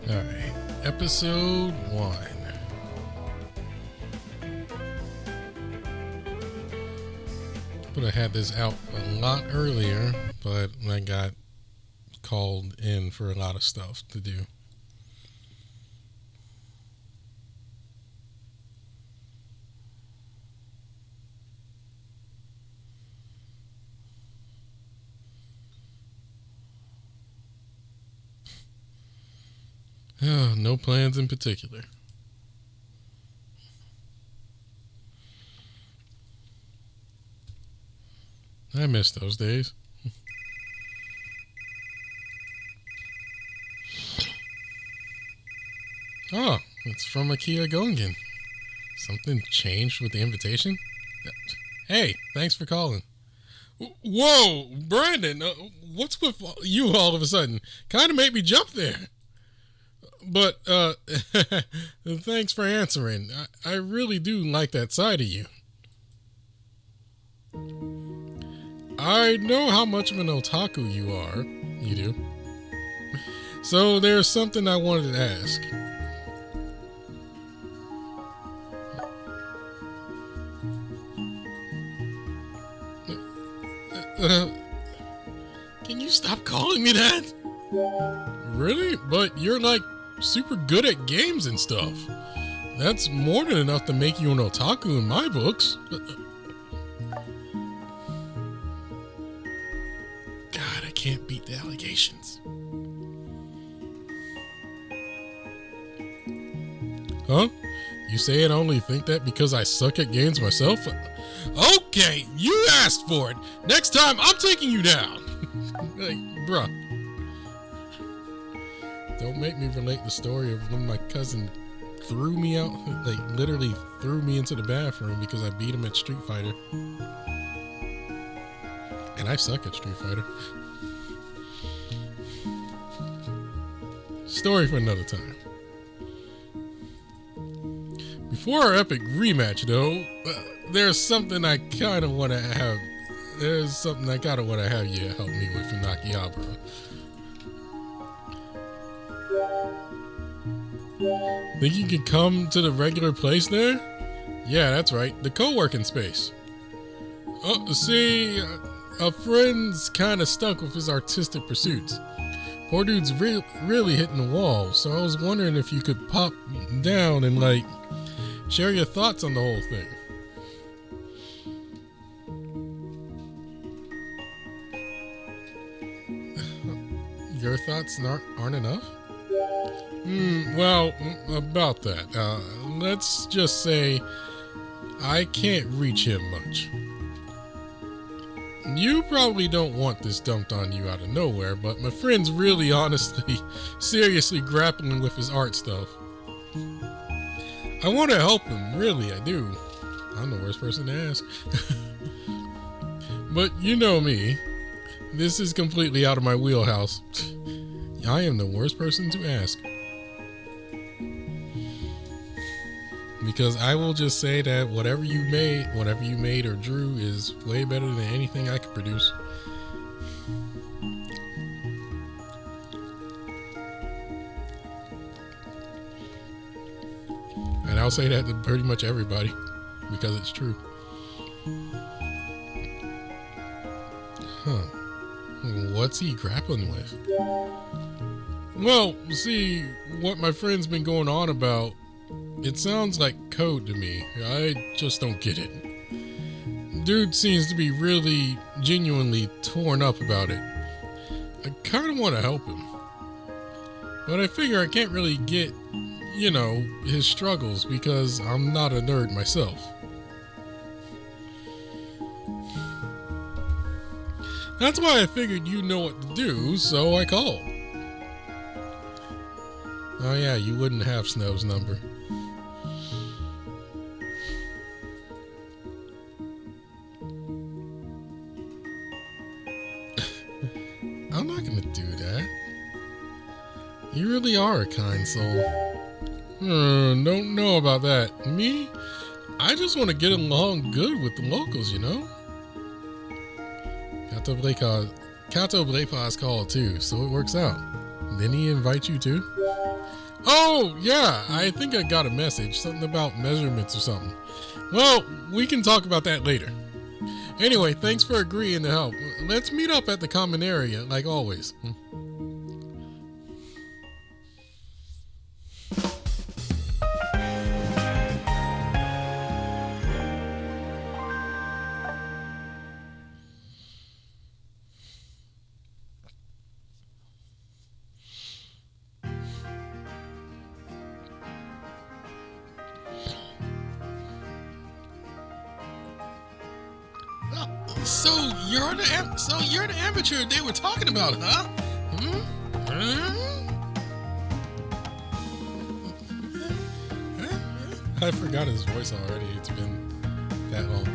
Alright, episode 1. Could have had this out a lot earlier, but I got called in for a lot of stuff to do. No plans in particular. I miss those days. Oh, it's from Akiba and Dragons. Something changed with the invitation? Hey, thanks for calling. Whoa, Brandon, what's with you all of a sudden? Kind of made me jump there. But thanks for answering. I really do like that side of you. I know how much of an otaku you are. You do. So there's something I wanted to ask. Can you stop calling me that? Really? But you're like super good at games and stuff. That's more than enough to make you an otaku in my books. God, I can't beat the allegations. Huh? You say I only think that because I suck at games myself? Okay, you asked for it. Next time, I'm taking you down. Like, bruh. Don't make me relate the story of when my cousin threw me out, like literally threw me into the bathroom because I beat him at Street Fighter. And I suck at Street Fighter. Story for another time. Before our epic rematch, though, there's something I kind of want to have. There's something I kind of want to have you help me with in Akihabara. Think you could come to the regular place there? Yeah, that's right. The co-working space. Oh, see, a friend's kind of stuck with his artistic pursuits. Poor dude's really hitting the wall, so I was wondering if you could pop down and, like, share your thoughts on the whole thing. Your thoughts aren't enough? Well, about that. Let's just say I can't reach him much. You probably don't want this dumped on you out of nowhere, but my friend's really honestly, seriously grappling with his art stuff. I want to help him, really, I do. I'm the worst person to ask. But you know me. This is completely out of my wheelhouse. I am the worst person to ask. Because I will just say that whatever you made or drew is way better than anything I could produce. And I'll say that to pretty much everybody because it's true. Huh. What's he grappling with? Well, see, what my friend's been going on about, it sounds like code to me. I just don't get it. Dude seems to be really genuinely torn up about it. I kind of want to help him. But I figure I can't really get, his struggles because I'm not a nerd myself. That's why I figured you know what to do, so I called. Oh yeah, you wouldn't have Snow's number. I'm not gonna do that. You really are a kind soul. Don't know about that. Me? I just want to get along good with the locals, Kato Blepa's called too, so it works out. Didn't he invite you too? Oh, yeah, I think I got a message. Something about measurements or something. Well, we can talk about that later. Anyway, thanks for agreeing to help. Let's meet up at the common area, like always. So you're the amateur they were talking about, huh? I forgot his voice already. It's been that long.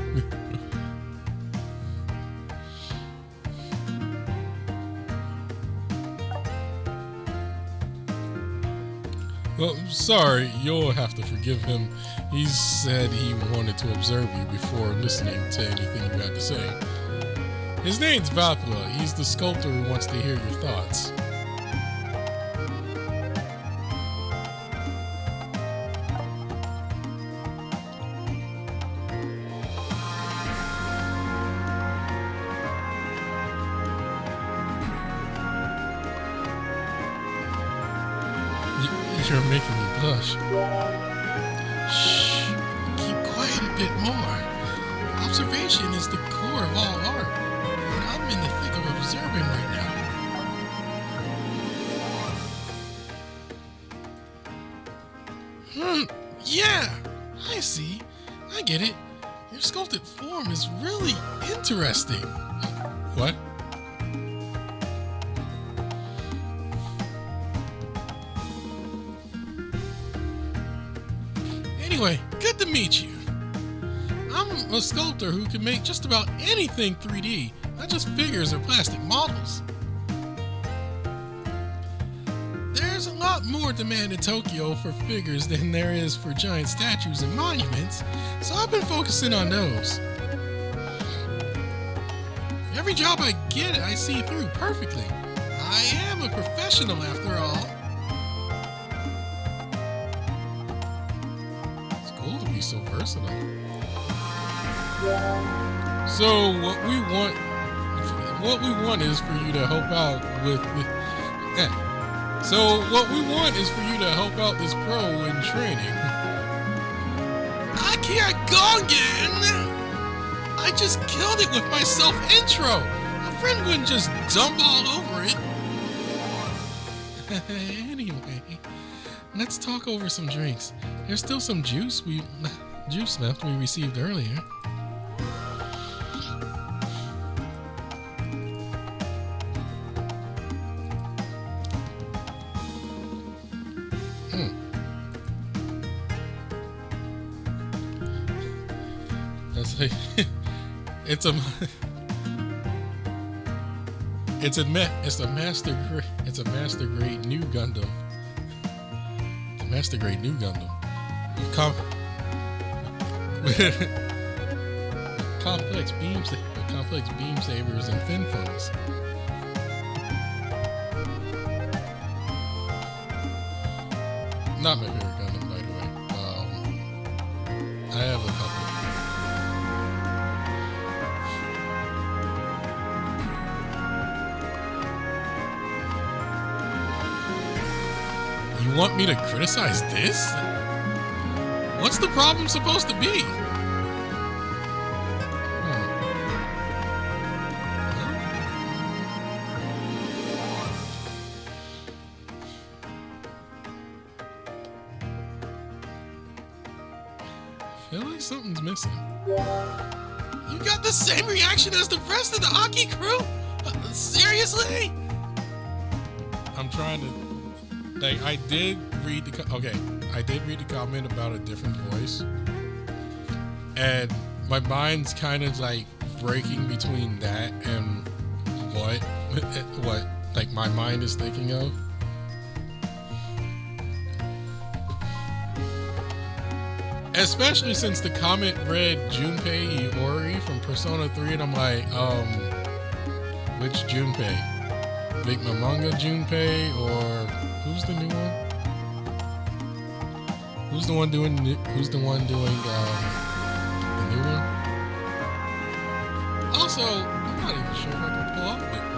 Well, sorry, you'll have to forgive him. He said he wanted to observe you before listening to anything you had to say. His name's Vapula. He's the sculptor who wants to hear your thoughts. You're making me blush. Shh. Keep quiet a bit more. Observation is the core of all art. And I'm in the thick of observing right now. Yeah. I see. I get it. Your sculpted form is really interesting. What? Anyway, good to meet you. I'm a sculptor who can make just about anything 3D, not just figures or plastic models. There's a lot more demand in Tokyo for figures than there is for giant statues and monuments, so I've been focusing on those. Every job I get, I see through perfectly. I am a professional after all. So versatile. So what we want is for you to help out with So what we want is for you to help out this pro in training. I can't go again. I just killed it with my self-intro. A friend wouldn't just dump all over it. Anyway, let's talk over some drinks. There's still some juice left we received earlier. That's like it's a master grade new Gundam. It's a master grade new Gundam. Complex beam sabers and fin funnels. Not my favorite Gundam, by the way. I have a couple. You want me to criticize this? What's the problem supposed to be? I feel like something's missing. You got the same reaction as the rest of the Aki crew? Seriously? I'm trying to... I did read the comment about a different voice, and my mind's kind of like breaking between that and what like my mind is thinking of. Especially since the comment read Junpei Iori from Persona 3, and I'm like, which Junpei? Manga Junpei, or who's the new one? Who's the one doing the new one? Also, I'm not even sure if I can pull off Big Manga.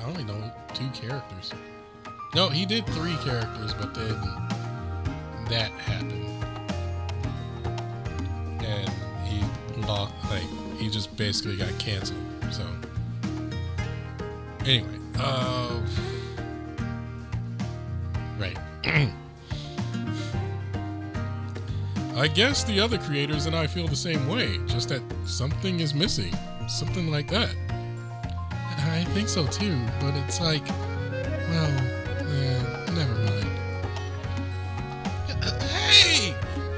I only know 2 characters. No, he did 3 characters, but then that happened, and he lost. Like, he just basically got canceled. So anyway, right. I guess the other creators and I feel the same way. Just that something is missing, something like that. I think so too, but it's like, well, never mind. Hey!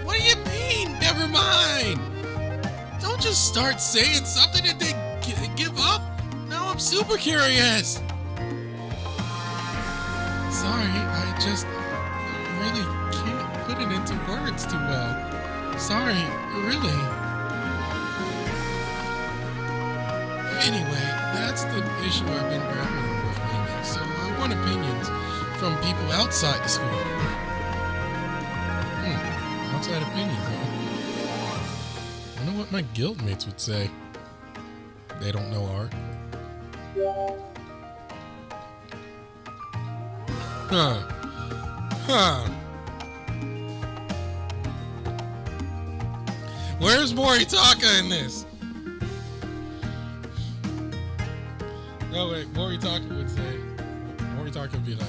What do you mean, never mind? Don't just start saying something and then give up. Now I'm super curious. Sorry, I just really can't put it into words too well. Sorry, really. Anyway, that's the issue I've been grappling with lately, so I want opinions from people outside the school. Outside opinions, huh? I wonder what my guildmates would say. They don't know art. Where's Moritaka in this? No, wait, Moritaka would would be like,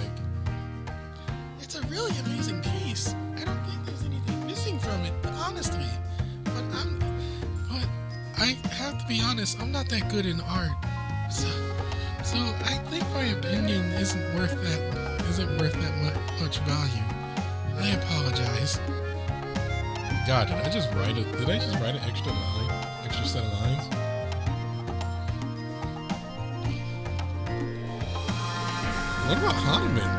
it's a really amazing piece. I don't think there's anything missing from it, honestly. But I have to be honest, I'm not that good in art. So I think my opinion isn't worth that much value. I apologize. God, did I just write an extra set of lines? What about Hanuman?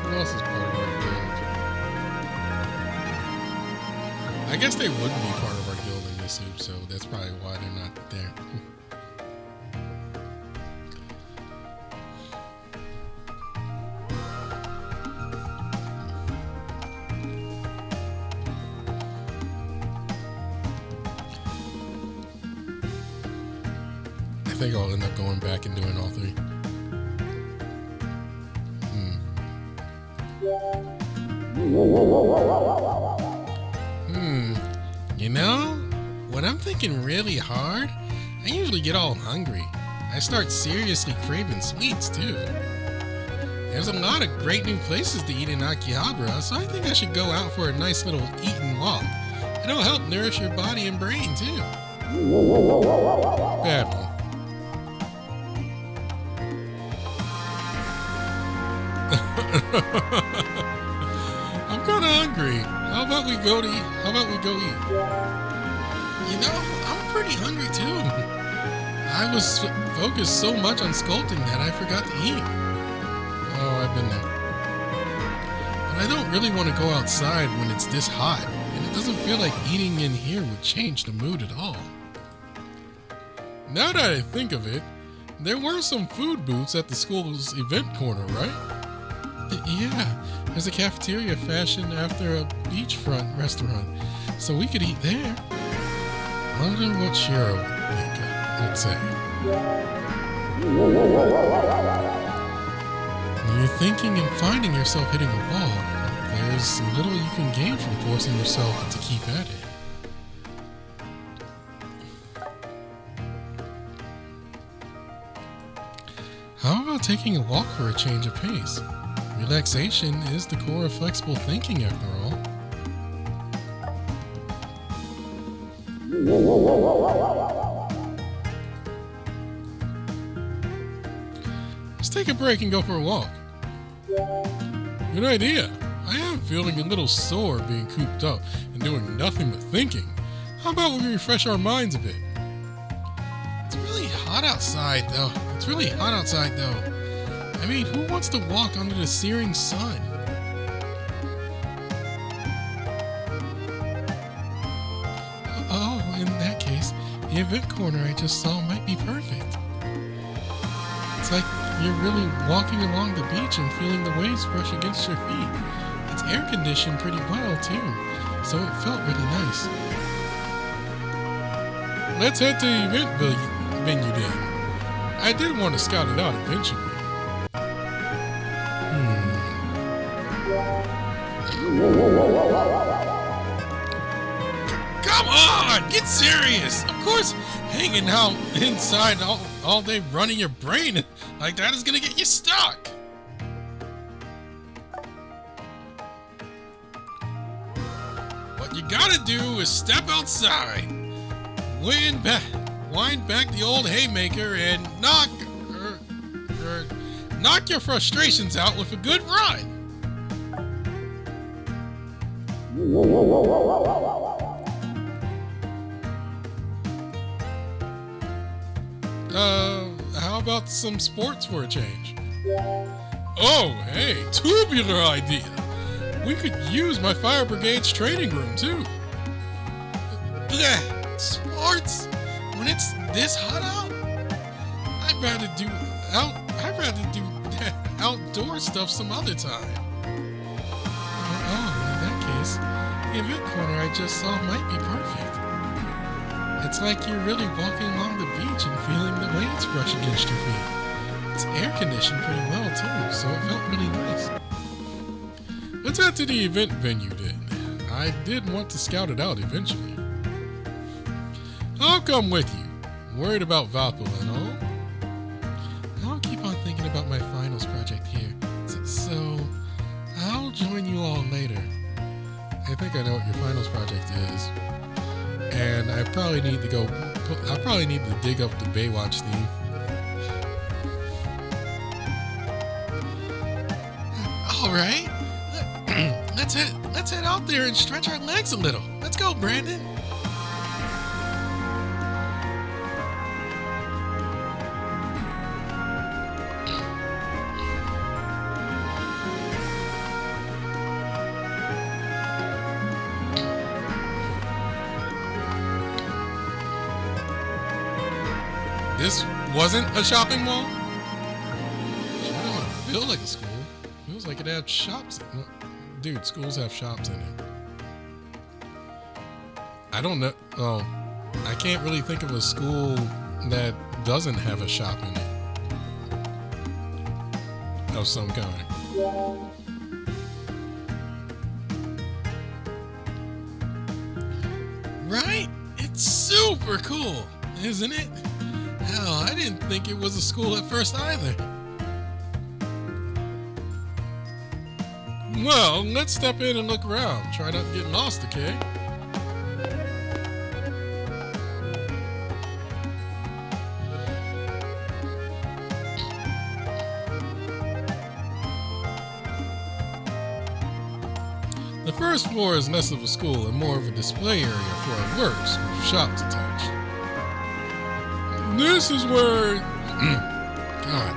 Who else is part of our guild? I guess they wouldn't be part of our guild in this loop, so that's probably why they're not there. I think I'll end up going back and doing all 3. You know, when I'm thinking really hard, I usually get all hungry. I start seriously craving sweets too. There's a lot of great new places to eat in Akihabara, so I think I should go out for a nice little eat and walk. It'll help nourish your body and brain too. Bad one. I'm kind of hungry. How about we go eat? You know, I'm pretty hungry too. I was focused so much on sculpting that I forgot to eat. Oh, I've been there. But I don't really want to go outside when it's this hot, and it doesn't feel like eating in here would change the mood at all. Now that I think of it, there were some food booths at the school's event corner, right? Yeah, there's a cafeteria fashioned after a beachfront restaurant, so we could eat there. Wonder what Shiro would say. When you're thinking and finding yourself hitting a wall, there's little you can gain from forcing yourself to keep at it. How about taking a walk for a change of pace? Relaxation is the core of flexible thinking, after all. Let's take a break and go for a walk. Good idea. I am feeling a little sore being cooped up and doing nothing but thinking. How about we refresh our minds a bit? It's really hot outside though. I mean, who wants to walk under the searing sun? Oh, in that case, the event corner I just saw might be perfect. It's like you're really walking along the beach and feeling the waves brush against your feet. It's air conditioned pretty well too, so it felt really nice. Let's head to the event venue then. I did want to scout it out eventually. Come on, get serious. Of course, hanging out inside all day running your brain like that is gonna get you stuck. What you gotta do is step outside, wind back the old haymaker, and knock your frustrations out with a good run. How about some sports for a change? Oh, hey, tubular idea. We could use my fire brigade's training room too. Bleh, sports? When it's this hot out? I'd rather do outdoor stuff some other time. Oh, in that case, the event corner I just saw might be perfect. It's like you're really walking along the beach and feeling the waves brush against your feet. It's air conditioned pretty well too, so it felt really nice. Let's head to the event venue then. I did want to scout it out eventually. I'll come with you. Worried about Vapula and all? I'll keep on thinking about my finals project here. So I'll join you all later. I think I know what your finals project is. And I probably need to dig up the Baywatch theme. All right. Let's head out there and stretch our legs a little. Let's go, Brandon. This wasn't a shopping mall? Sure doesn't feel like a school. Feels like it had shops in it. Dude, schools have shops in it. I don't know. Oh, I can't really think of a school that doesn't have a shop in it. Of some kind. Right? It's super cool, isn't it? Hell, I didn't think it was a school at first either. Well, let's step in and look around. Try not to get lost, okay? The first floor is less of a school and more of a display area for our works with shops attached. This is where... God.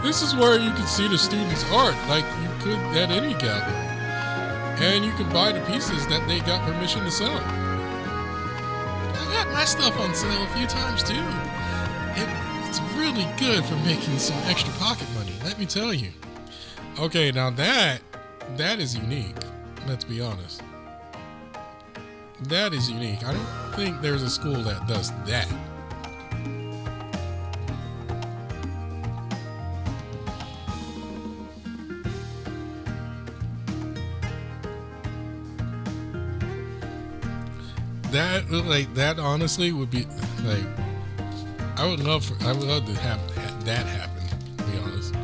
This is where you can see the students' art like you could at any gallery. And you can buy the pieces that they got permission to sell. I got my stuff on sale a few times too. It's really good for making some extra pocket money, let me tell you. Okay, now that is unique. Let's be honest. That is unique. I don't think there's a school that does that. That honestly would be like, I would love to have that happen, to be honest.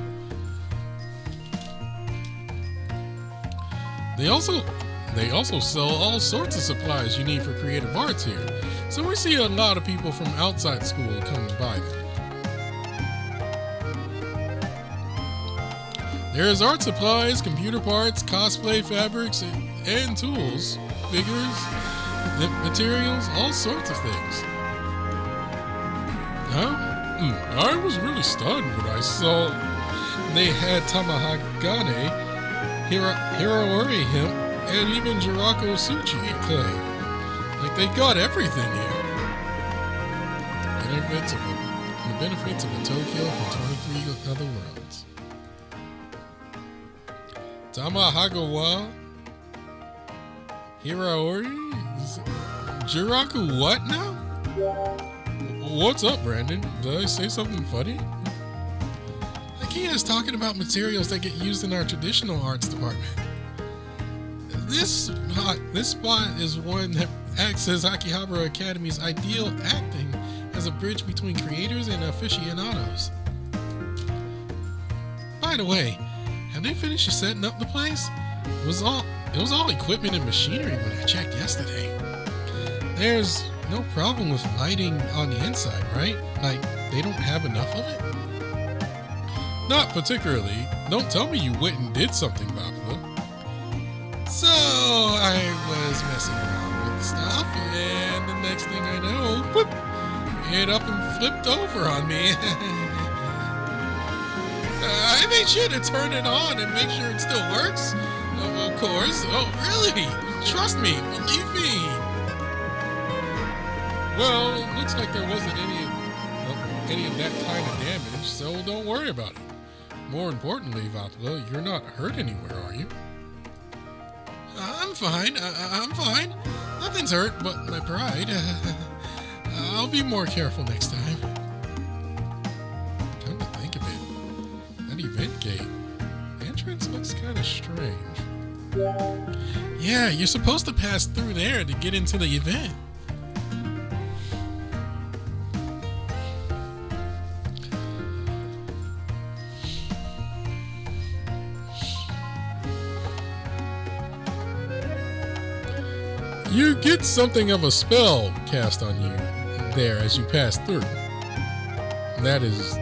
They also sell all sorts of supplies you need for creative arts here. So we see a lot of people from outside school coming by them. There's art supplies, computer parts, cosplay fabrics, and tools, figures, materials, all sorts of things. Huh? I was really stunned when I saw they had Tamahagane, Hiraori hemp, and even Jirako Suchi clay. Like they got everything here. The benefits of a Tokyo from 23 other worlds. Tamahagawa, Hiraori, Jiraku what now? What's up, Brandon? Did I say something funny? Like he is talking about materials that get used in our traditional arts department. This spot is one that acts as Akihabara Academy's ideal acting as a bridge between creators and aficionados. By the way, have they finished setting up the place? It was all equipment and machinery when I checked yesterday. There's no problem with lighting on the inside, right? Like, they don't have enough of it? Not particularly. Don't tell me you went and did something, Vapula. So, I was messing around with the stuff, and the next thing I know, whoop, it up and flipped over on me. I made sure to turn it on and make sure it still works. Of course. Oh, really? Trust me. Believe me. Well, it looks like there wasn't any of that kind of damage, so don't worry about it. More importantly, Vapula, you're not hurt anywhere, are you? I'm fine. I'm fine. Nothing's hurt but my pride. I'll be more careful next time. Come to think of it, that event gate entrance looks kind of strange. Yeah, you're supposed to pass through there to get into the event. You get something of a spell cast on you there as you pass through. That is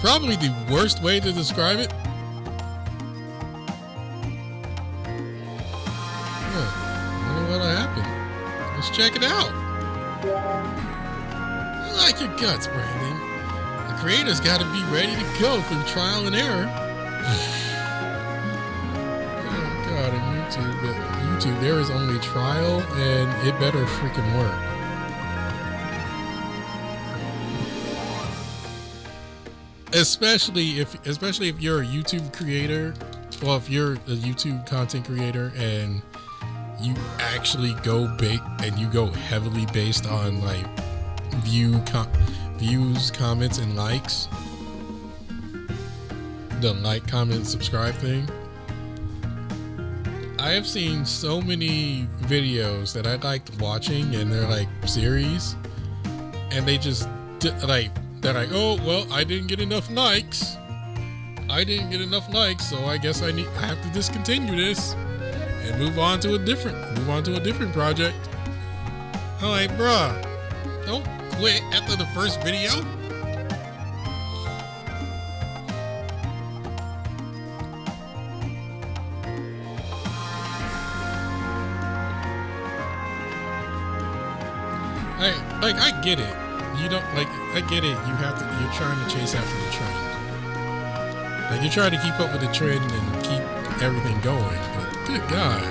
probably the worst way to describe it. Wonder what'll happen. Let's check it out. I like your guts, Brandon. The creator's got to be ready to go through trial and error. Oh God, on YouTube, there is only trial, and it better freaking work. Especially if you're a YouTube creator, well, if you're a YouTube content creator and you actually go big and you go heavily based on like views, comments, and likes, the like, comment, subscribe thing. I have seen so many videos that I liked watching, and they're like series, and they just like, they're like, oh well, I didn't get enough likes, so I guess I have to discontinue this and move on to a different project. I'm like, bruh, don't quit after the first video. I get it. You don't like. I get it. You're trying to chase after the trend. Like you're trying to keep up with the trend and keep everything going. But good God,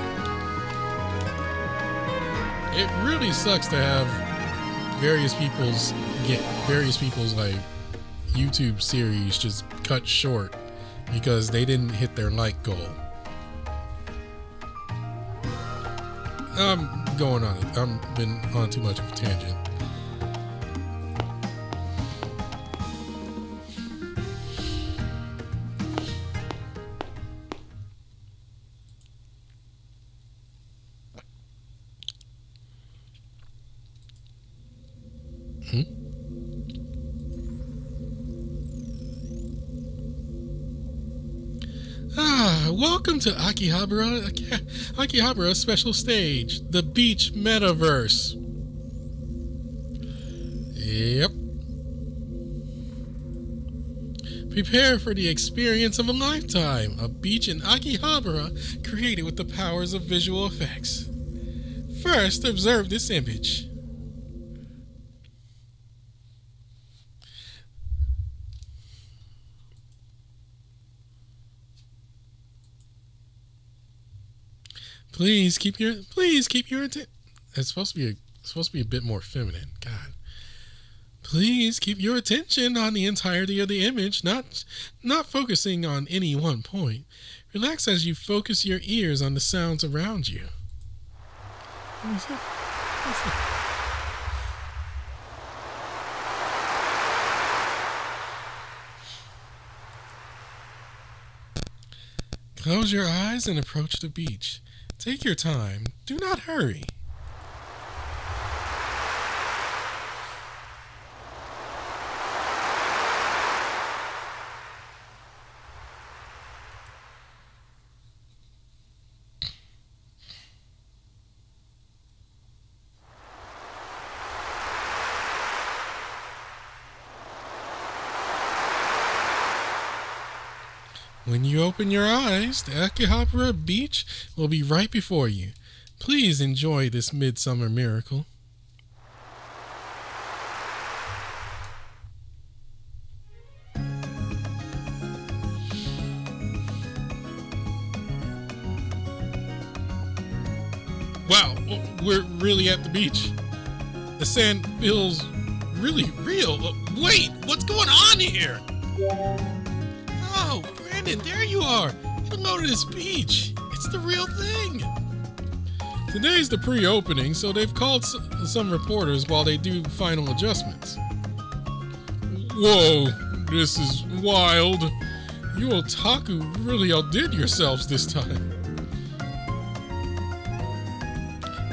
it really sucks to have various people's like YouTube series just cut short because they didn't hit their like goal. I'm going on it. I've been on too much of a tangent. Welcome to Akihabara special stage, the beach Metaverse. Yep. Prepare for the experience of a lifetime, a beach in Akihabara created with the powers of visual effects. First, observe this image. Please keep your attention. It's supposed to be a bit more feminine. God. Please keep your attention on the entirety of the image, not focusing on any one point. Relax as you focus your ears on the sounds around you. Close your eyes and approach the beach. Take your time. Do not hurry. When you open your eyes, the Akihabara beach will be right before you. Please enjoy this midsummer miracle. Wow, we're really at the beach. The sand feels really real. Wait, what's going on here? Oh, Brandon, there you are. Hello to this beach. It's the real thing. Today's the pre-opening, so they've called some reporters while they do final adjustments. Whoa, this is wild. You otaku really outdid yourselves this time.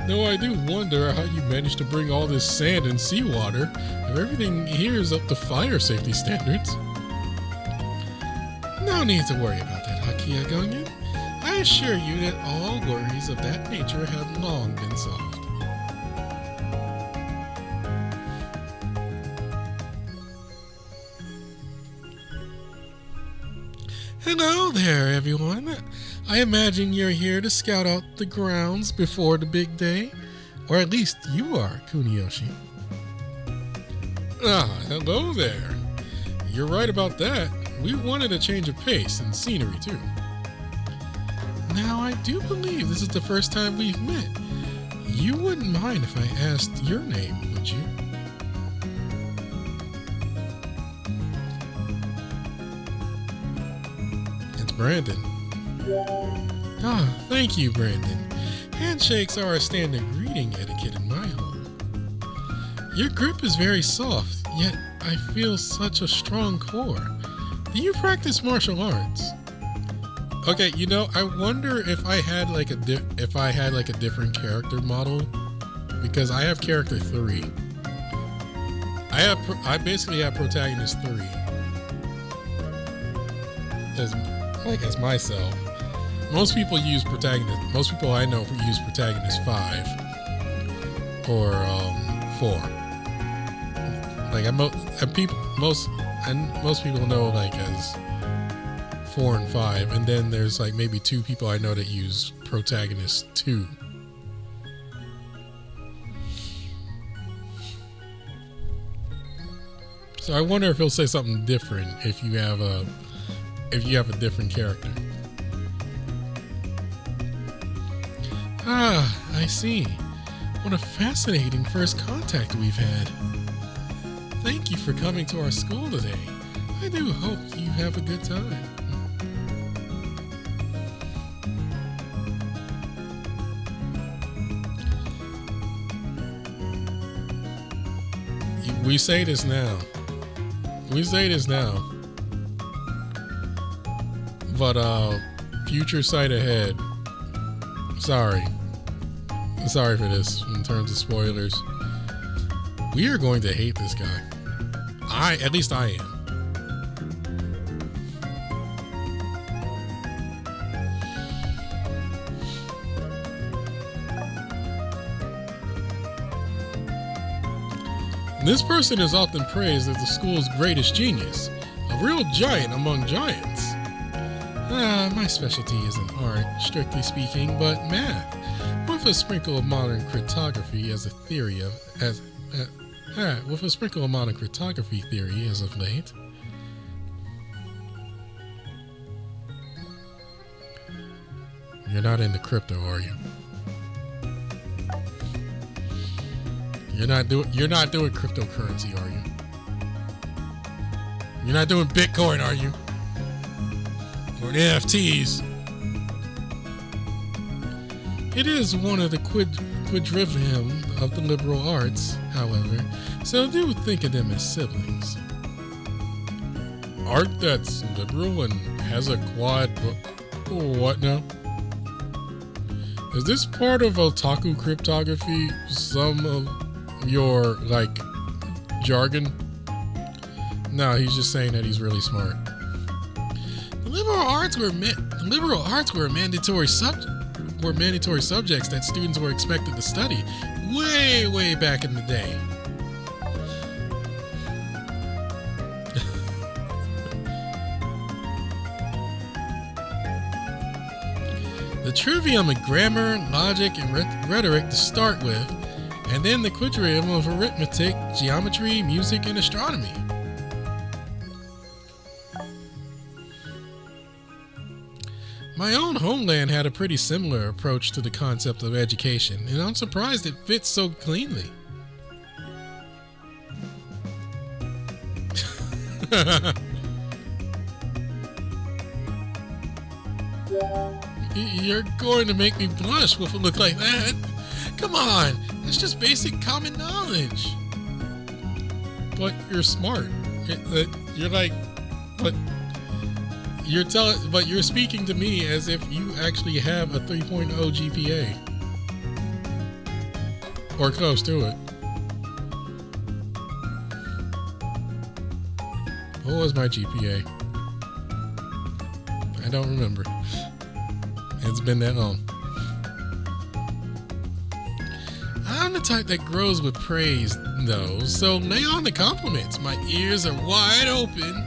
Though I do wonder how you managed to bring all this sand and seawater if everything here is up to fire safety standards. No need to worry about that, Akihabara. I assure you that all worries of that nature have long been solved. Hello there, everyone. I imagine you're here to scout out the grounds before the big day. Or at least you are, Kuniyoshi. Ah, hello there. You're right about that. We wanted a change of pace and scenery, too. Now, I do believe this is the first time we've met. You wouldn't mind if I asked your name, would you? It's Brandon. Ah, thank you, Brandon. Handshakes are a standard greeting etiquette in my home. Your grip is very soft, yet I feel such a strong core. Do you practice martial arts? Okay, you know, I wonder if I had like a different character model, because I have character 3. I basically have protagonist 3 as myself. Most people use protagonist. Most people I know use protagonist 5 or 4. Like most people know like as 4 and 5, and then there's like maybe 2 people I know that use protagonist 2. So I wonder if he'll say something different if you have a different character. Ah, I see. What a fascinating first contact we've had. Thank you for coming to our school today. I do hope you have a good time. We say this now. But future sight ahead. Sorry for this in terms of spoilers. We are going to hate this guy. At least I am. This person is often praised as the school's greatest genius, a A real giant among giants. My specialty isn't art, strictly speaking, but math, with a sprinkle of modern cryptography as a theory as of late. You're not into crypto, are you? You're not doing cryptocurrency, are you? You're not doing Bitcoin, are you? Or NFTs? It is one of the quadrivium of the liberal arts, however, so do think of them as siblings. Art that's liberal and has a quad... What now? Is this part of otaku cryptography? Some of your, like, jargon? No, he's just saying that he's really smart. The liberal arts were mandatory subjects that students were expected to study way back in the day. The trivium of grammar, logic, and rhetoric to start with, and then the quadrivium of arithmetic, geometry, music, and astronomy. My own homeland had a pretty similar approach to the concept of education, and I'm surprised it fits so cleanly. You're going to make me blush with a look like that. Come on, that's just basic common knowledge. But you're smart. You're like, but you're speaking to me as if you actually have a 3.0 GPA. Or close to it. What was my GPA? I don't remember. It's been that long. I'm the type that grows with praise, though, so lay on the compliments. My ears are wide open.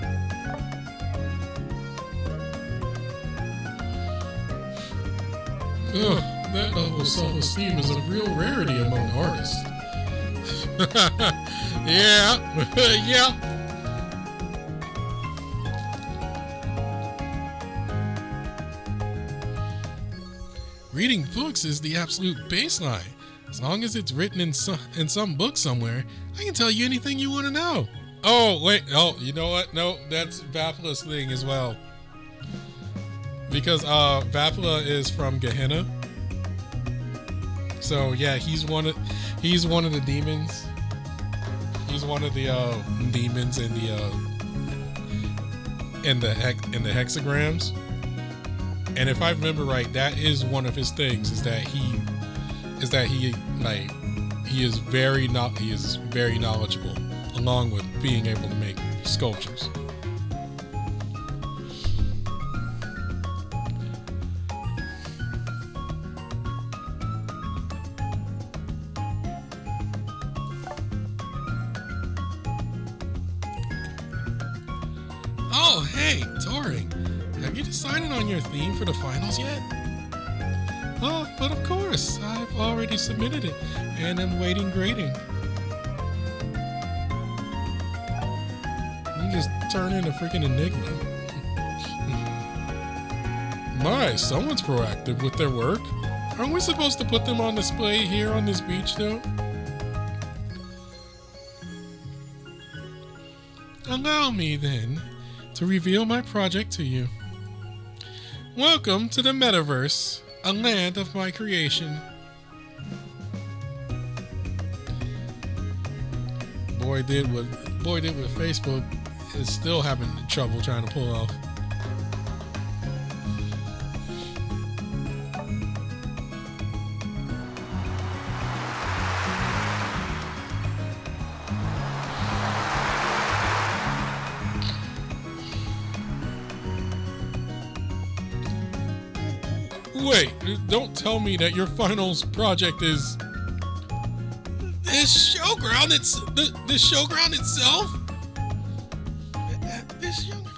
Ugh, that level of self-esteem is a real rarity among artists. Yeah, yeah. Reading books is the absolute baseline. As long as it's written in some book somewhere, I can tell you anything you want to know. Oh, wait. Oh, you know what? No, that's Vapula's thing as well. Because Vapula is from Gehenna. So yeah, he's one of the demons. He's one of the demons in the hexagrams. And if I remember right, that is one of his things, is that he is very knowledgeable, along with being able to make sculptures. Oh, hey, Tauring. Have you decided on your theme for the finals yet? Oh, but of course, I've already submitted it, and I'm waiting grading. You just turn in a freaking enigma. My, someone's proactive with their work. Aren't we supposed to put them on display here on this beach, though? Allow me, then, to reveal my project to you. Welcome to the Metaverse, a land of my creation. Boy did what Facebook is still having trouble trying to pull off. Wait, don't tell me that your finals project is this showground. It's the showground itself. This young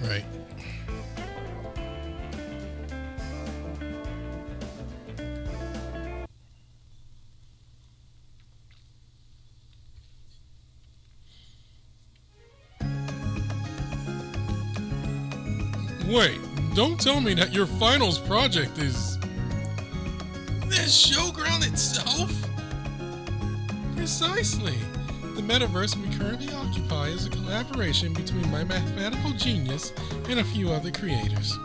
Right. Wait, don't tell me that your finals project is this showground itself? Precisely. The metaverse we currently occupy is a collaboration between my mathematical genius and a few other creators.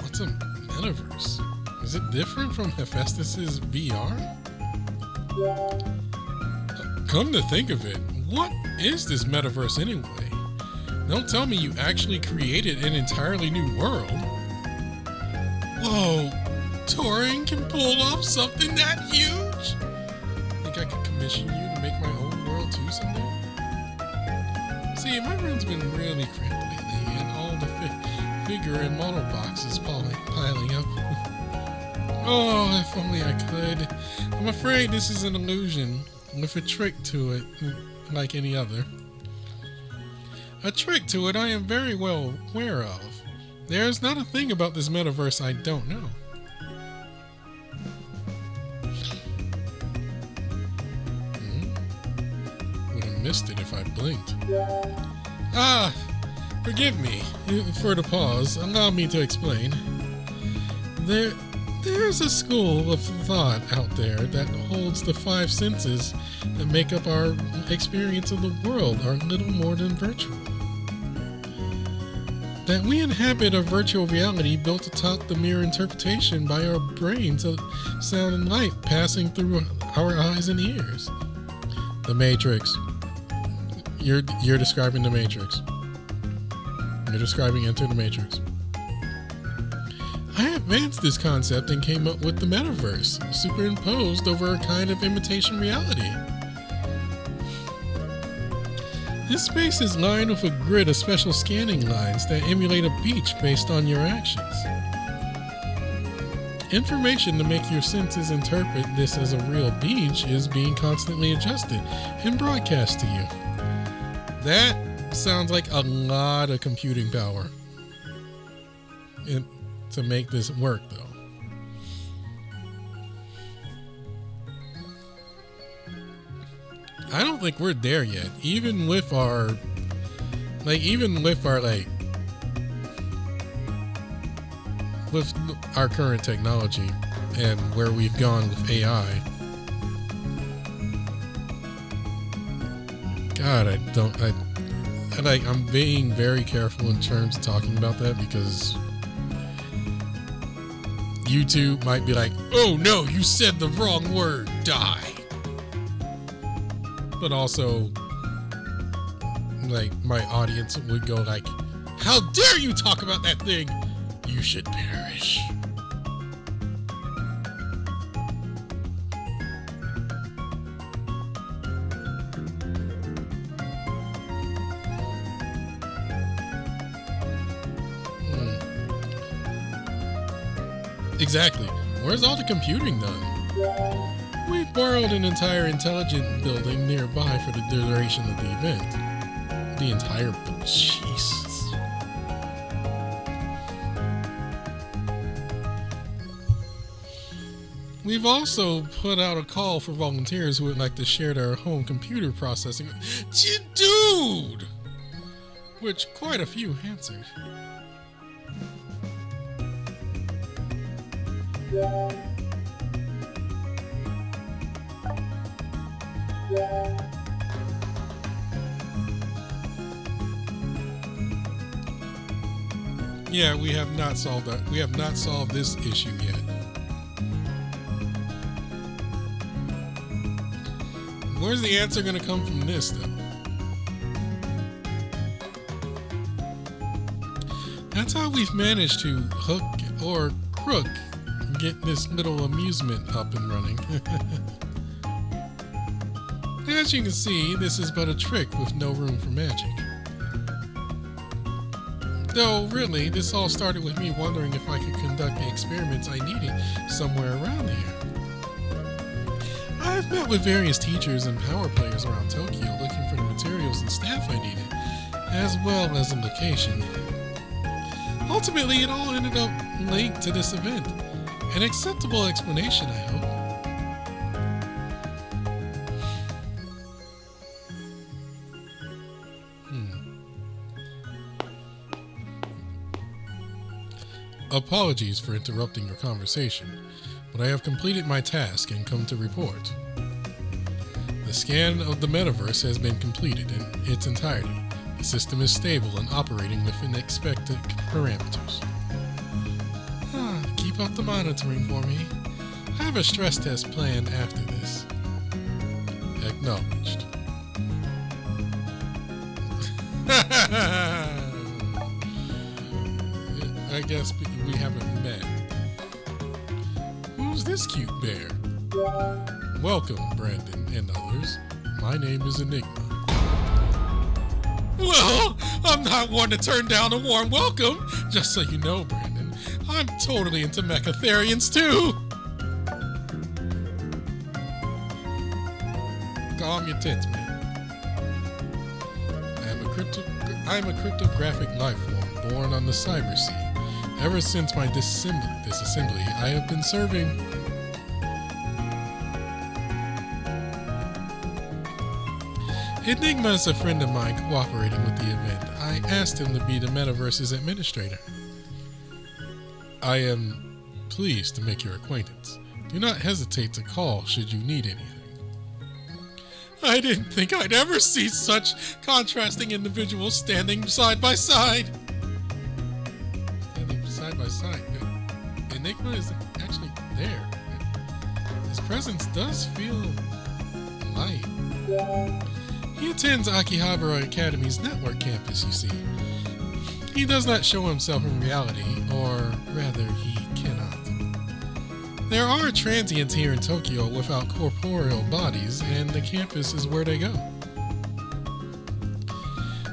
What's a metaverse? Is it different from Hephaestus's VR? Come to think of it, what is this metaverse anyway? Don't tell me you actually created an entirely new world. Whoa, Tauring can pull off something that huge? Think I could commission you to make my own world too someday? See, my room's been really cramped lately, and all the figure and model boxes piling up. Oh, if only I could. I'm afraid this is an illusion with a trick to it, like any other. A trick to it I am very well aware of. There's not a thing about this metaverse I don't know. Would have missed it if I blinked. Ah, forgive me for the pause. Allow me to explain. There's a school of thought out there that holds the 5 senses that make up our experience of the world are little more than virtual. That we inhabit a virtual reality built atop the mere interpretation by our brains of sound and light passing through our eyes and ears. The Matrix. You're describing the Matrix. You're describing Enter the Matrix. I advanced this concept and came up with the metaverse, superimposed over a kind of imitation reality. This space is lined with a grid of special scanning lines that emulate a beach based on your actions. Information to make your senses interpret this as a real beach is being constantly adjusted and broadcast to you. That sounds like a lot of computing power to make this work, though. I don't think we're there yet. Even with our with our current technology and where we've gone with AI. God, I'm being very careful in terms of talking about that because YouTube might be like, oh no, you said the wrong word, die. But also, like, my audience would go like, how dare you talk about that thing? You should perish. Exactly. Where's all the computing done? We've borrowed an entire intelligent building nearby for the duration of the event. The entire Jesus. We've also put out a call for volunteers who would like to share their home computer processing. Dude! Which quite a few answered. Yeah, we have not solved that. We have not solved this issue yet. Where's the answer going to come from this, though? That's how we've managed to hook or crook get this little amusement up and running. As you can see, this is but a trick with no room for magic. Though, really, this all started with me wondering if I could conduct the experiments I needed somewhere around here. I I've met with various teachers and power players around Tokyo looking for the materials and staff I needed, as well as a location. Ultimately, it all ended up linked to this event. An acceptable explanation, I hope. Apologies for interrupting your conversation, but I have completed my task and come to report. The scan of the Metaverse has been completed in its entirety. The system is stable and operating within expected parameters. Keep up the monitoring for me. I have a stress test planned after this. Acknowledged. I guess we haven't met. Who's this cute bear? Welcome, Brandon and others. My name is Enigma. Well, I'm not one to turn down a warm welcome. Just so you know, Brandon, I'm totally into mechatherians too. Calm your tits, man. I am a cryptographic life form born on the cyber sea. Ever since my disassembly, I have been serving. Enigma is a friend of mine cooperating with the event. I asked him to be the Metaverse's administrator. I am pleased to make your acquaintance. Do not hesitate to call should you need anything. I didn't think I'd ever see such contrasting individuals standing side by side. Standing side by side. Enigma is actually there. His presence does feel light. He attends Akihabara Academy's network campus, you see. He does not show himself in reality, or rather, he cannot. There are transients here in Tokyo without corporeal bodies, and the campus is where they go.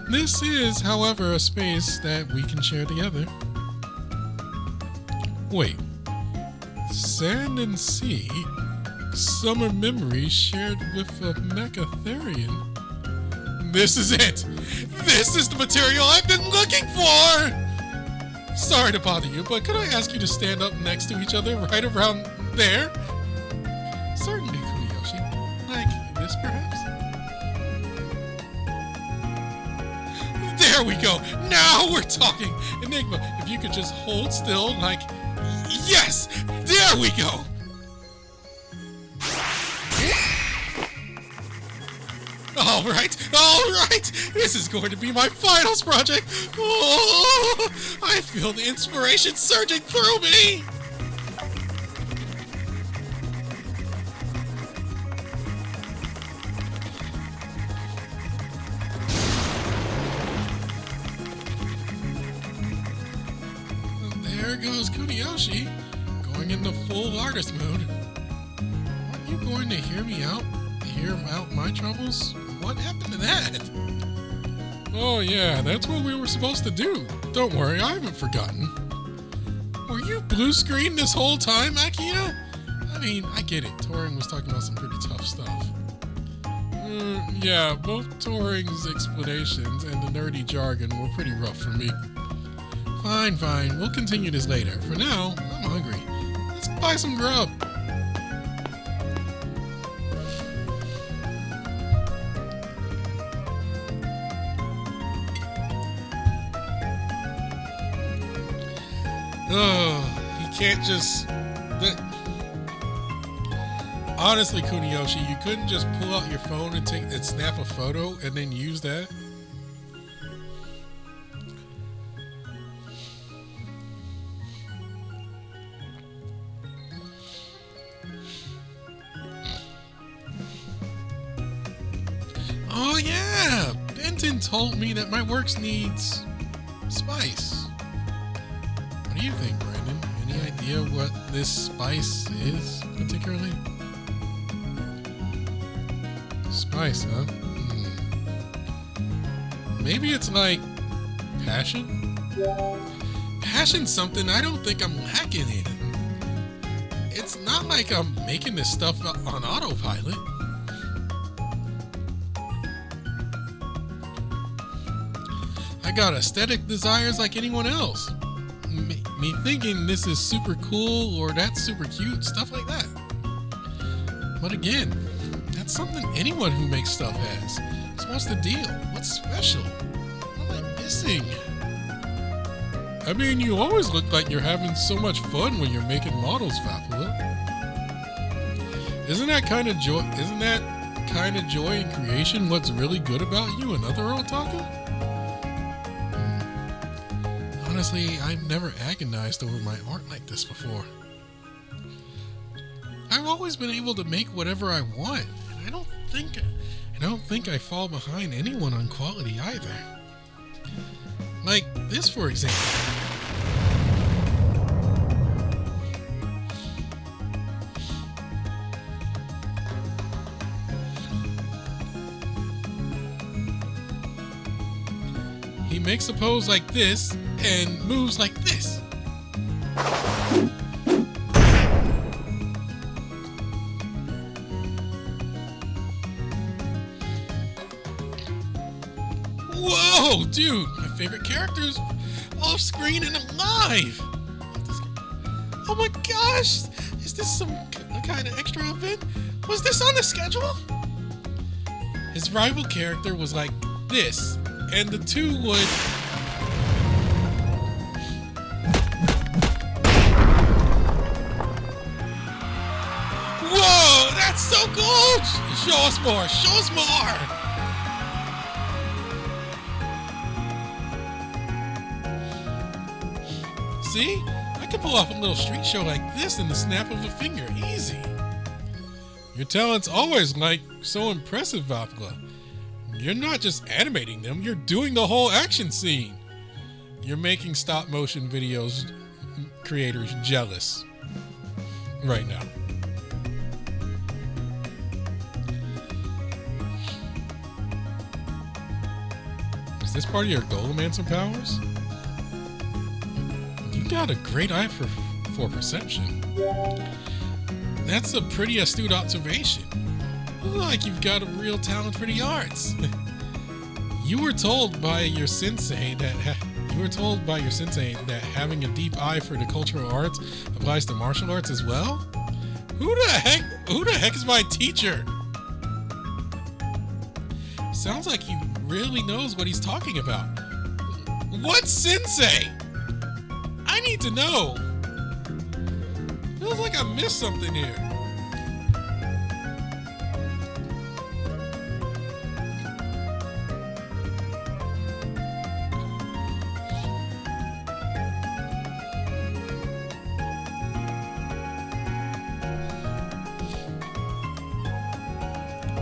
This is, however, a space that we can share together. Wait. Sand and sea? Summer memories shared with a mechatherian? This is it! This is the material I've been looking for! Sorry to bother you, but could I ask you to stand up next to each other right around there? Certainly, Kuniyoshi. Like this, perhaps? There we go! Now we're talking! Enigma, if you could just hold still, like... Yes! There we go! All right. This is going to be my finals project. Oh, I feel the inspiration surging through me. There goes Kuniyoshi, going into full artist mode. Aren't you going to hear me out? Hear out my troubles? What happened to that? Oh yeah, that's what we were supposed to do. Don't worry, I haven't forgotten. Were you blue screened this whole time, Akiya? I mean, I get it. Tauring was talking about some pretty tough stuff. Yeah, both Tauring's explanations and the nerdy jargon were pretty rough for me. Fine. We'll continue this later. For now, I'm hungry. Let's buy some grub. Oh, he can't just... Honestly, Kuniyoshi, you couldn't just pull out your phone and snap a photo and then use that? Oh yeah! Benton told me that my works needs spice. What do you think, Brandon? Any idea what this spice is, particularly? Spice, huh? Maybe it's like passion? Passion's something I don't think I'm lacking in. It's not like I'm making this stuff on autopilot. I got aesthetic desires like anyone else. Me thinking this is super cool or that's super cute, stuff like that. But again, that's something anyone who makes stuff has. So what's the deal? What's special? What am I missing? I mean, you always look like you're having so much fun when you're making models, Vapula. Isn't that kind of joy in creation what's really good about you and other otaku? Honestly, I've never agonized over my art like this before. I've always been able to make whatever I want, and I don't think I fall behind anyone on quality either. Like this, for example. He makes a pose like this and moves like this. Whoa, dude, my favorite character's off screen and alive. Oh my gosh, is this some kind of extra event? Was this on the schedule? His rival character was like this, and the two would... Whoa, that's so cool! Show us more, show us more! See? I could pull off a little street show like this in the snap of a finger, easy. Your talent's always so impressive, Vapula. You're not just animating them, you're doing the whole action scene. You're making stop motion videos creators jealous right now. Is this part of your Golomancer powers? You got a great eye for perception. That's a pretty astute observation. Like you've got a real talent for the arts. You were told by your sensei that having a deep eye for the cultural arts applies to martial arts as well. Who the heck is my teacher? Sounds like he really knows what he's talking about. What sensei? I need to know. Feels like I missed something here.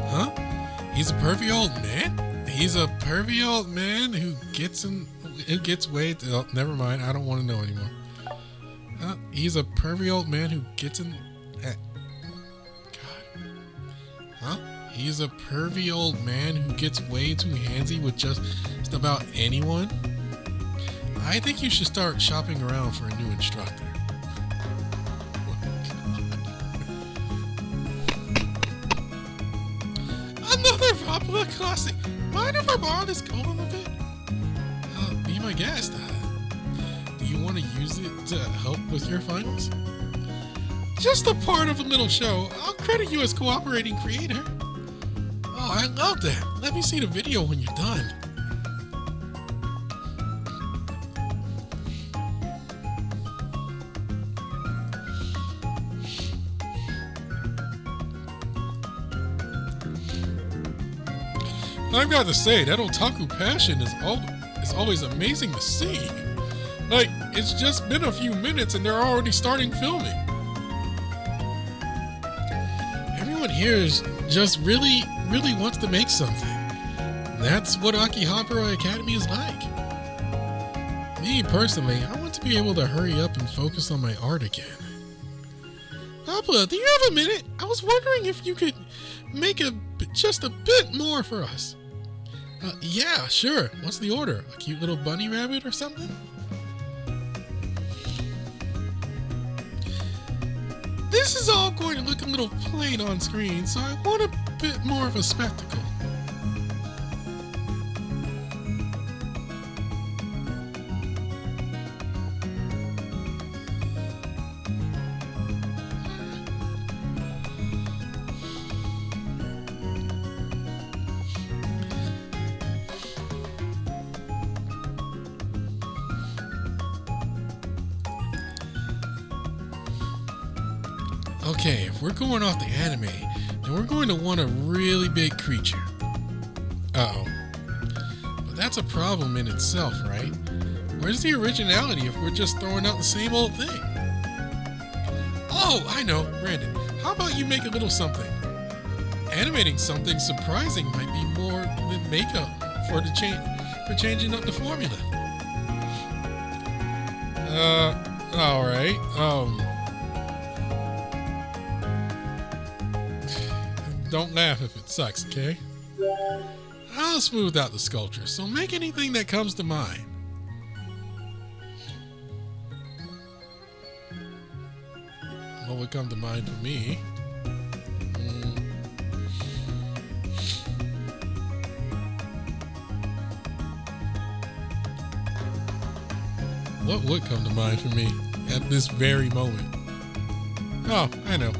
Huh? He's a pervy old man? He's a pervy old man who gets way... Oh, never mind. I don't want to know anymore. He's a pervy old man who gets in... God. Huh? He's a pervy old man who gets way too handsy with just about anyone? I think you should start shopping around for a new instructor. Another Vapula classic! Mind if I borrow this golem a bit? Be my guest. Do you want to use it to help with your finals? Just a part of a little show. I'll credit you as cooperating creator. Oh, I love that. Let me see the video when you're done. I've got to say, that otaku passion is always amazing to see. Like, it's just been a few minutes and they're already starting filming. Everyone here is just really wants to make something. That's what Akihabara Academy is like. Me, personally, I want to be able to hurry up and focus on my art again. Vapula, do you have a minute? I was wondering if you could make just a bit more for us. Yeah, sure. What's the order? A cute little bunny rabbit or something? This is all going to look a little plain on screen, so I want a bit more of a spectacle. Okay, if we're going off the anime, then we're going to want a really big creature. Uh-oh. But that's a problem in itself, right? Where's the originality if we're just throwing out the same old thing? Oh, I know, Brandon. How about you make a little something? Animating something surprising might be more than makeup for changing up the formula. All right. Don't laugh if it sucks, okay? I'll smooth out the sculpture, so make anything that comes to mind. What would come to mind for me? What would come to mind for me at this very moment? Oh, I know.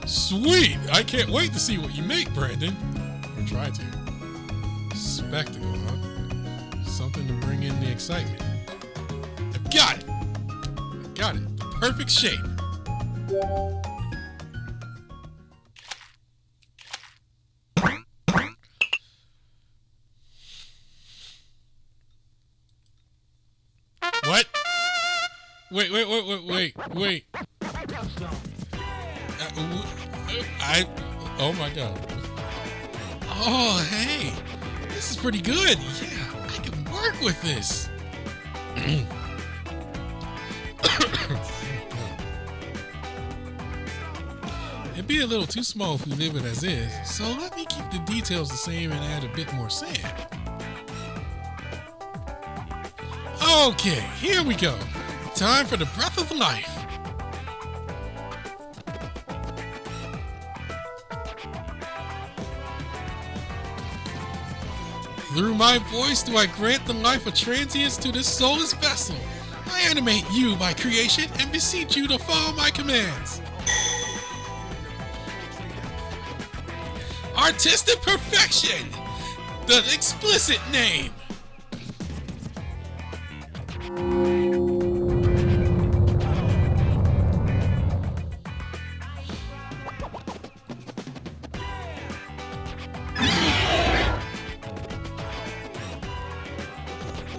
Sweet! I can't wait to see what you make, Brandon. Or try to. Spectacle, huh? Something to bring in the excitement. I've got it! I got it. The perfect shape. What? Wait. Oh my god. Oh, hey. This is pretty good. Yeah, I can work with this. It'd be a little too small if we leave it as is, so let me keep the details the same and add a bit more sand. Okay, here we go. Time for the breath of life. Through my voice do I grant the life of transience to this soulless vessel. I animate you, my creation, and beseech you to follow my commands. Artistic perfection! The explicit name!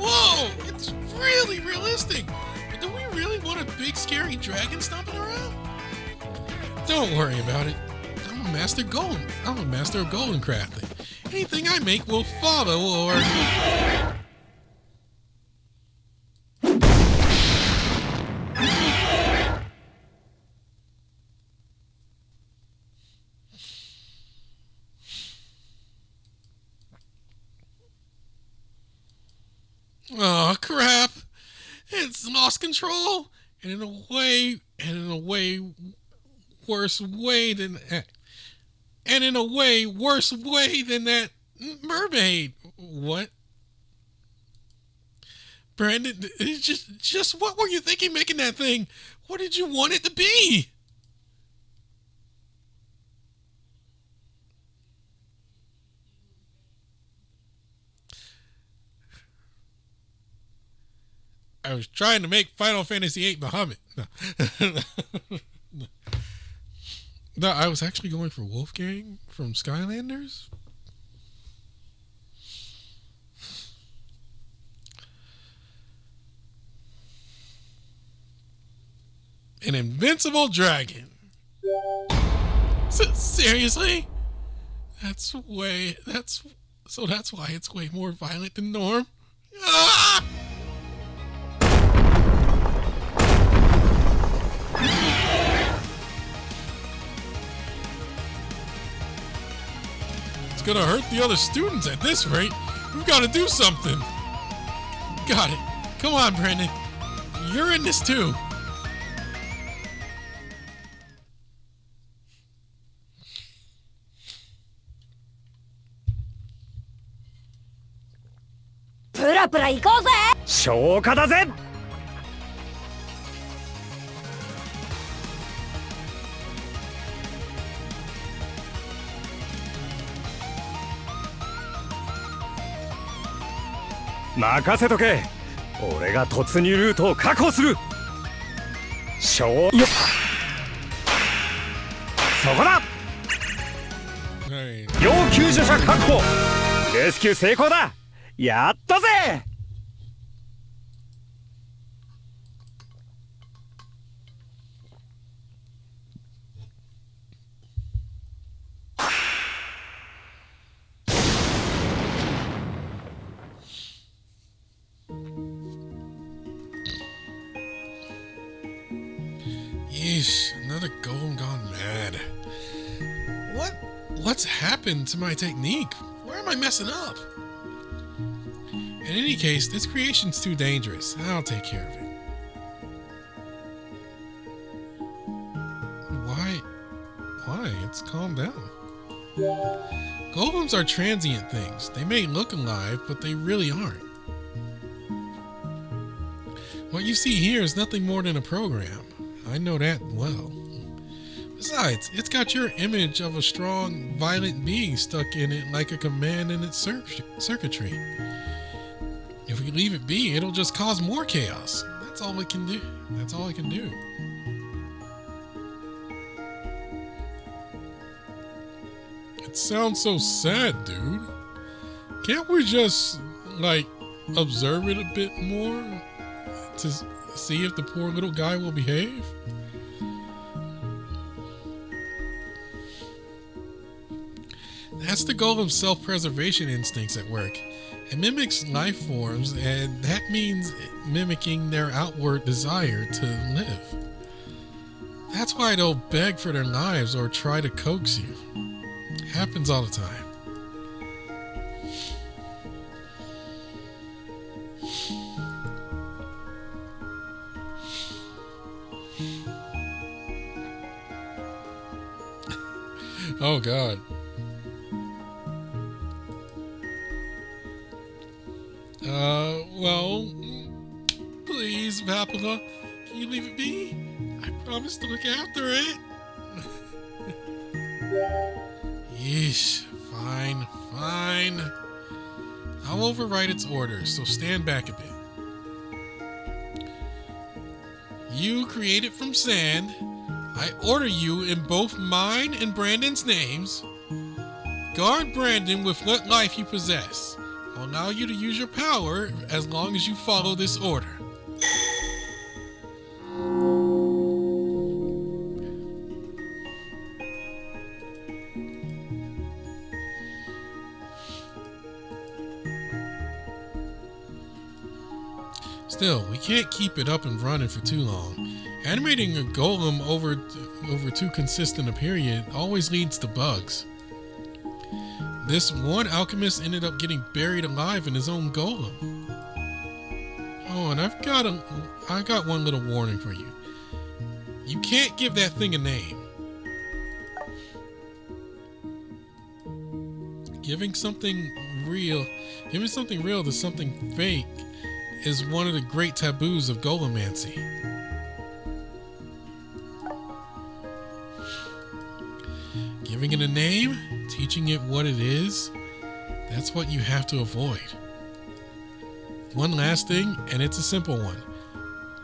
Whoa! It's really realistic! But do we really want a big scary dragon stomping around? Don't worry about it. I'm a master of golden crafting. Anything I make will follow or... Oh crap! It's lost control, and in a worse way than that mermaid. What? Brandon, just what were you thinking making that thing? What did you want it to be? I was trying to make Final Fantasy VIII Muhammad. No, I was actually going for Wolfgang from Skylanders. An invincible dragon. Seriously? That's why it's way more violent than norm. Ah! It's gonna hurt the other students at this rate. We've got to do something. Got it. Come on, Brandon. You're in this too. プラプラ行こうぜ。消化だぜ。任せとけ。俺が突入ルートを確保する。そこだ。要救助者確保。レスキュー成功だ。やったぜ。Yeesh, another golem gone mad. What's happened to my technique? Where am I messing up? In any case, this creation's too dangerous. I'll take care of it. Why? It's calmed down. Golems are transient things. They may look alive, but they really aren't. What you see here is nothing more than a program. I know that well. Besides, it's got your image of a strong, violent being stuck in it like a command in its circuitry. If we leave it be, it'll just cause more chaos. That's all it can do. That's all it can do. It sounds so sad, dude. Can't we just, like, observe it a bit more to see if the poor little guy will behave? That's the golem's self-preservation instincts at work. It mimics life forms, and that means mimicking their outward desire to live. That's why they'll beg for their lives or try to coax you. It happens all the time. Oh God. Well, please, Vapula, can you leave it be? I promise to look after it. Yeesh, fine. I'll override its orders, so stand back a bit. You created from sand. I order you in both mine and Brandon's names. Guard Brandon with what life you possess. I'll allow you to use your power as long as you follow this order. Still, we can't keep it up and running for too long. Animating a golem over too consistent a period always leads to bugs. This one alchemist ended up getting buried alive in his own golem. Oh, and I got one little warning for you. You can't give that thing a name. Giving something real to something fake is one of the great taboos of golemancy. Giving it a name, teaching it what it is, that's what you have to avoid. One last thing, and it's a simple one.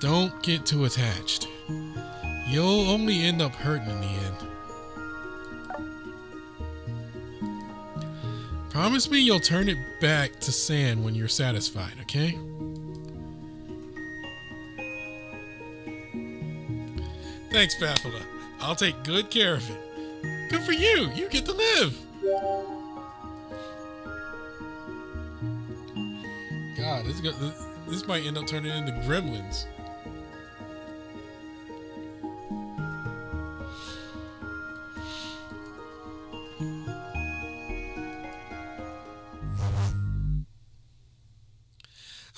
Don't get too attached. You'll only end up hurting in the end. Promise me you'll turn it back to sand when you're satisfied, okay? Thanks, Vapula. I'll take good care of it. Good for you. You get to live. God, this might end up turning into gremlins.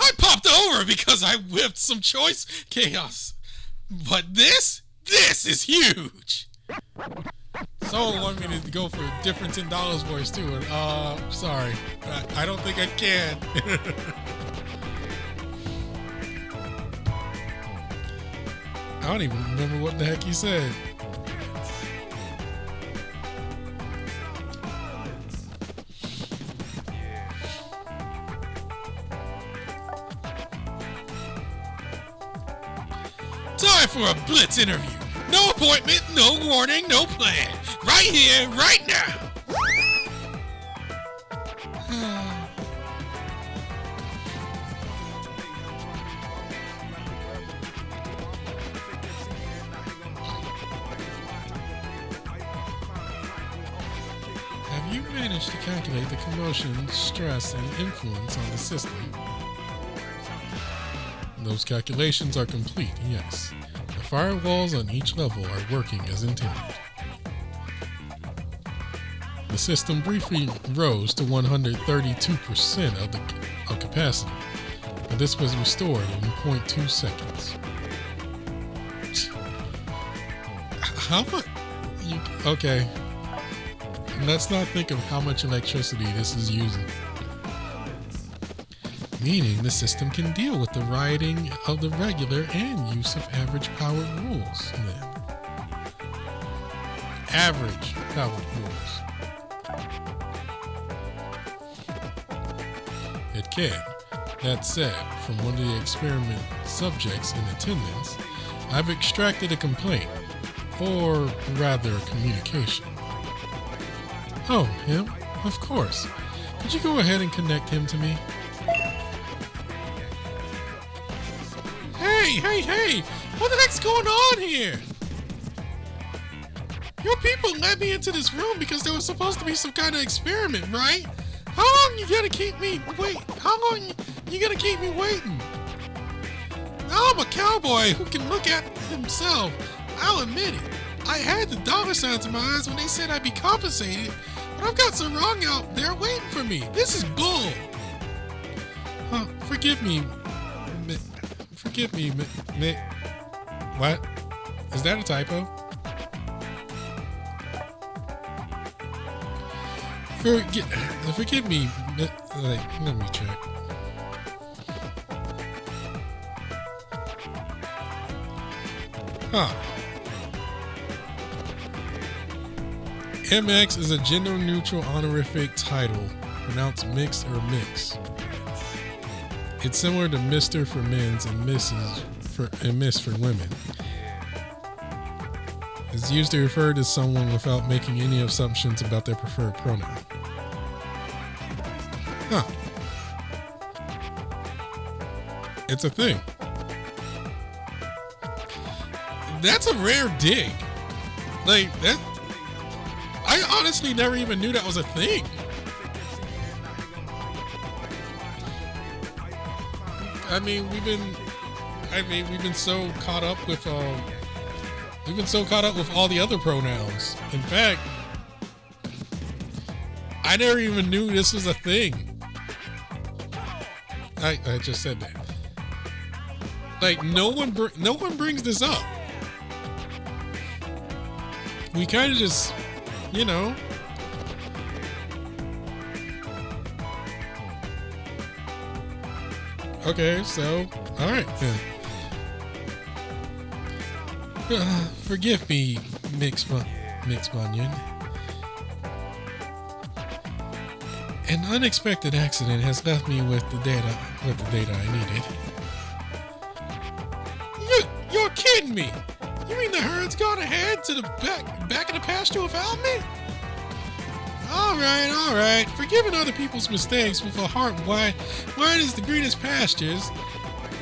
I popped over because I whipped some choice chaos. But this is huge. Someone wanted me to go for a different $10 voice too, and sorry, I don't think I can. don't even remember what the heck he said. Time for a blitz interview. No appointment, no warning, no plan. Right here, right now. Have you managed to calculate the commotion, stress, and influence on the system? Those calculations are complete, yes. The firewalls on each level are working as intended. The system briefly rose to 132% of capacity, but this was restored in 0.2 seconds. How much? Okay. Let's not think of how much electricity this is using. Meaning the system can deal with the rioting of the regular and use of average powered rules. Then. Average powered rules. It can. That said, from one of the experiment subjects in attendance, I've extracted a complaint, or rather a communication. Oh, him? Of course. Could you go ahead and connect him to me? Hey! What the heck's going on here? Your people led me into this room because there was supposed to be some kind of experiment, right? How long you gonna keep me waiting? I'm a cowboy who can look at himself. I'll admit it. I had the dollar signs in my eyes when they said I'd be compensated, but I've got some wrong out there waiting for me. This is bull. Forgive me. What? Is that a typo? Forgive me. Let me check. MX is a gender-neutral honorific title, pronounced mixed or mix. It's similar to Mr. for men's and Miss for women. It's used to refer to someone without making any assumptions about their preferred pronoun. It's a thing. That's a rare dig. Like that. I honestly never even knew that was a thing. We've been so caught up with all the other pronouns. In fact, I never even knew this was a thing. I just said that. Like no one brings this up. We kind of just, Okay, so, alright then. Forgive me, Mix Bunyan. An unexpected accident has left me with the data I needed. You're kidding me! You mean the herd's gone ahead to the back of the pasture without me? Alright. Forgiving other people's mistakes with a heart wide as the greenest pastures,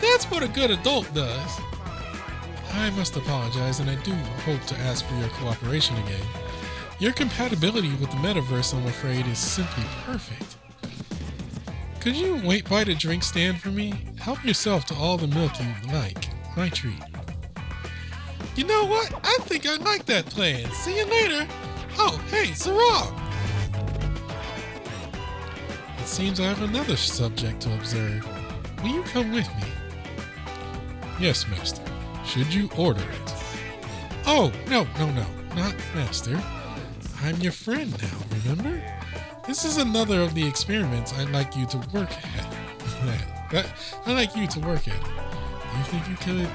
that's what a good adult does. I must apologize, and I do hope to ask for your cooperation again. Your compatibility with the Metaverse, I'm afraid, is simply perfect. Could you wait by the drink stand for me? Help yourself to all the milk you like. My treat. You know what? I think I like that plan. See you later. Oh, hey, Sarah! It seems I have another subject to observe. Will you come with me? Yes, Master. Should you order it? Oh, no, not Master. I'm your friend now, remember? This is another of the experiments I'd like you to work at. I'd like you to work at it. Do you think you could?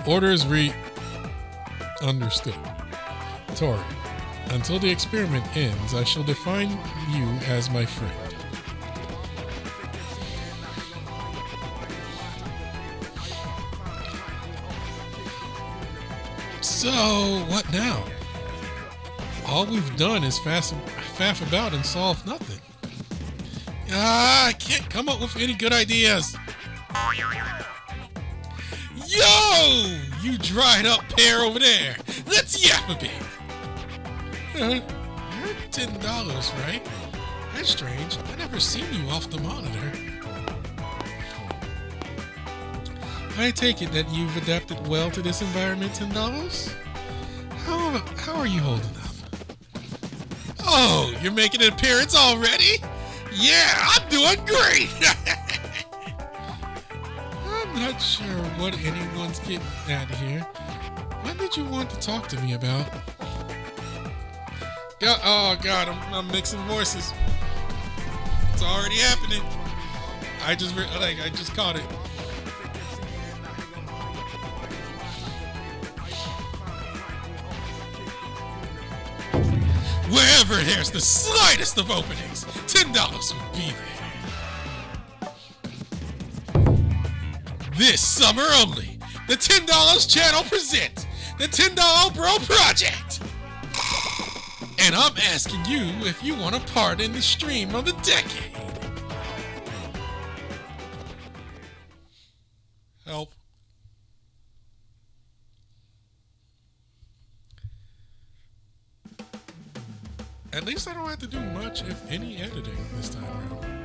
Orders understood. Tauring. Until the experiment ends, I shall define you as my friend. So, what now? All we've done is faff about and solve nothing. I can't come up with any good ideas. Yo! You dried up pair over there. Let's yap a bit. You're Tindalos, right? That's strange. I never seen you off the monitor. I take it that you've adapted well to this environment, Tindalos? How are you holding up? Oh, you're making an appearance already? Yeah, I'm doing great! I'm not sure what anyone's getting at here. What did you want to talk to me about? Oh God, I'm mixing voices. It's already happening. I just caught it. Wherever there's the slightest of openings, $10 will be there. This summer only, the $10 channel presents the $10 Bro Project. And I'm asking you if you want a part in the stream of the decade. Help. At least I don't have to do much, if any, editing this time around.